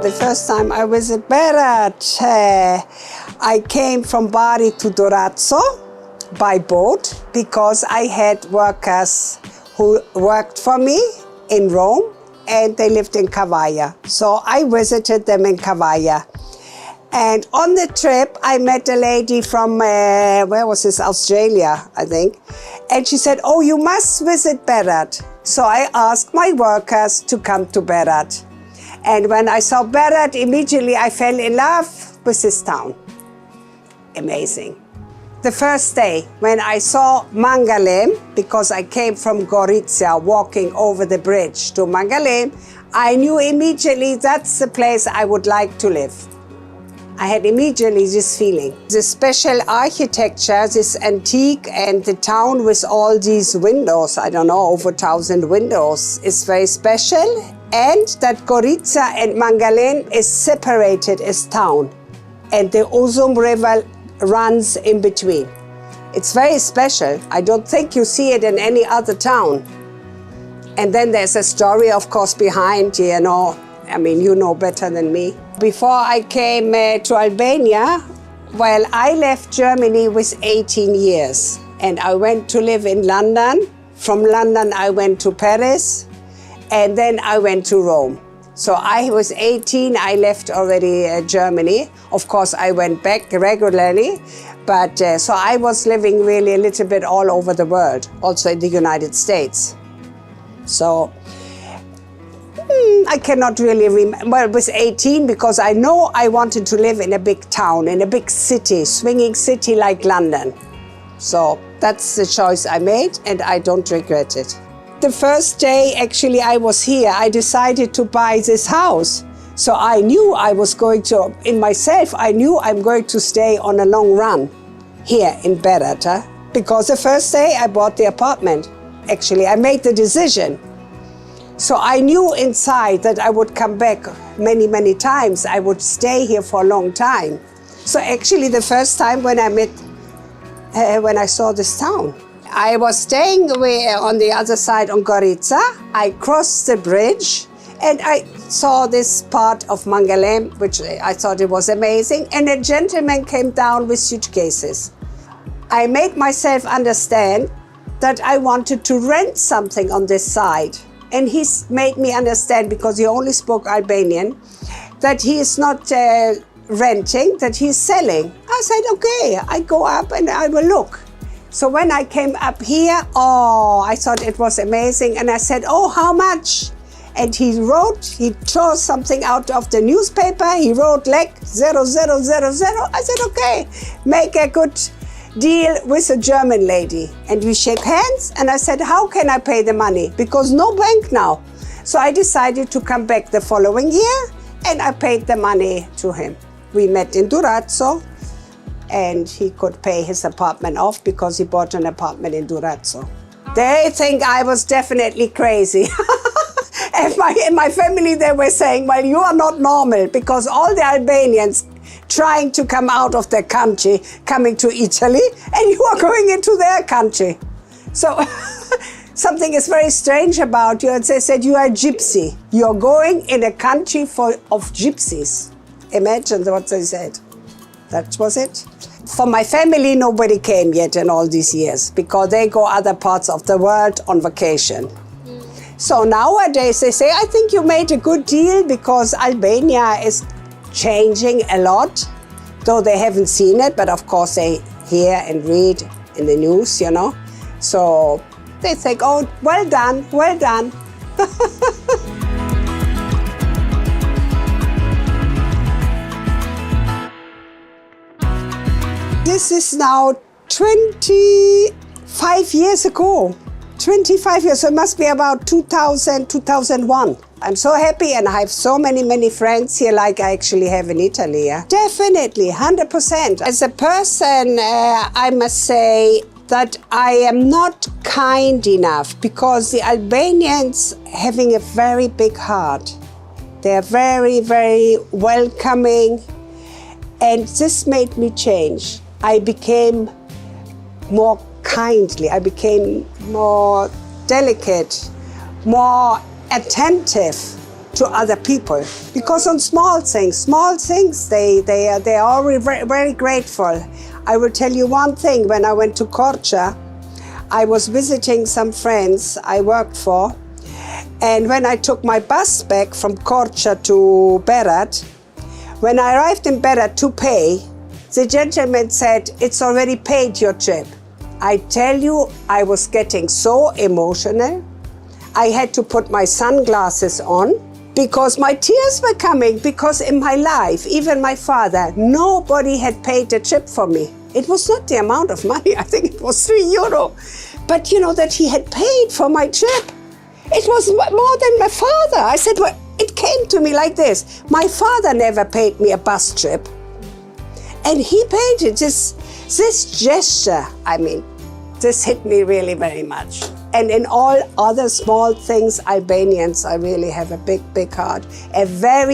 the first time I visited Beratin. I came from Bari to Durazzo by boat because I had workers who worked for me in Rome and they lived in Cavaia. So I visited them in Cavaia. And on the trip, I met a lady from, where was this, Australia, I think. And she said, oh, you must visit Beratin. So I asked my workers to come to Beratin. And when I saw Beratin, immediately I fell in love with this town. Amazing. The first day when I saw Mangalem, because I came from Gorizia walking over the bridge to Mangalem, I knew immediately that's the place I would like to live. I had immediately this feeling. The special architecture, this antique, and the town with all these windows, I don't know, over 1,000 windows, is very special. And that Gorizia and Mangalem is separated as town. And the Uzum River runs in between. It's very special. I don't think you see it in any other town. And then there's a story, of course, behind, you know. I mean, you know better than me. Before I came to Albania, well, I left Germany with 18 years. And I went to live in London. From London, I went to Paris. And then I went to Rome. So I was 18, I left already Germany. Of course, I went back regularly. But so I was living really a little bit all over the world, also in the United States. So I cannot really remember. Well, it was 18 because I know I wanted to live in a big town, in a big city, swinging city like London. So that's the choice I made and I don't regret it. The first day actually I was here, I decided to buy this house. So I knew I was going to, in myself, I knew I'm going to stay on a long run here in Beratin. Because the first day I bought the apartment. Actually, I made the decision. So I knew inside that I would come back many, many times. I would stay here for a long time. So actually the first time when I saw this town, I was staying on the other side on Gorizia. I crossed the bridge and I saw this part of Mangalem, which I thought it was amazing. And a gentleman came down with suitcases. I made myself understand that I wanted to rent something on this side. And he made me understand, because he only spoke Albanian, that he is not renting, that he's selling. I said, okay, I go up and I will look. So when I came up here, oh, I thought it was amazing. And I said, oh, how much? And he tore something out of the newspaper. He wrote like 0000. I said, okay, make a good deal with a German lady. And we shake hands. And I said, how can I pay the money? Because no bank now. So I decided to come back the following year and I paid the money to him. We met in Durazzo. And he could pay his apartment off because he bought an apartment in Durazzo. They think I was definitely crazy. And in my family, they were saying, well, you are not normal, because all the Albanians trying to come out of their country, coming to Italy, and you are going into their country. So something is very strange about you. And they said, you are a gypsy. You're going in a country of gypsies. Imagine what they said. That was it. For my family, nobody came yet in all these years because they go other parts of the world on vacation. So nowadays they say, I think you made a good deal because Albania is changing a lot, though they haven't seen it, but of course they hear and read in the news, you know. So they think, oh, well done, well done. This is now 25 years ago. 25 years, so it must be about 2000, 2001. I'm so happy and I have so many friends here like I actually have in Italy. Yeah? Definitely, 100%. As a person, I must say that I am not kind enough because the Albanians having a very big heart. They are very welcoming, and this made me change. I became more kindly, I became more delicate, more attentive, to other people. Because on small things, they are all very, very grateful. I will tell you one thing. When I went to Korça, I was visiting some friends I worked for. And when I took my bus back from Korça to Beratin, when I arrived in Beratin to pay, the gentleman said, "It's already paid, your trip." I tell you, I was getting so emotional. I had to put my sunglasses on because my tears were coming, because in my life, even my father, nobody had paid a trip for me. It was not the amount of money, I think it was €3. But you know that he had paid for my trip. It was more than my father. I said, well, it came to me like this. My father never paid me a bus trip. And he paid it. This gesture, I mean, this hit me really very much. And in all other small things, Albanians, I really have a big, big heart. A very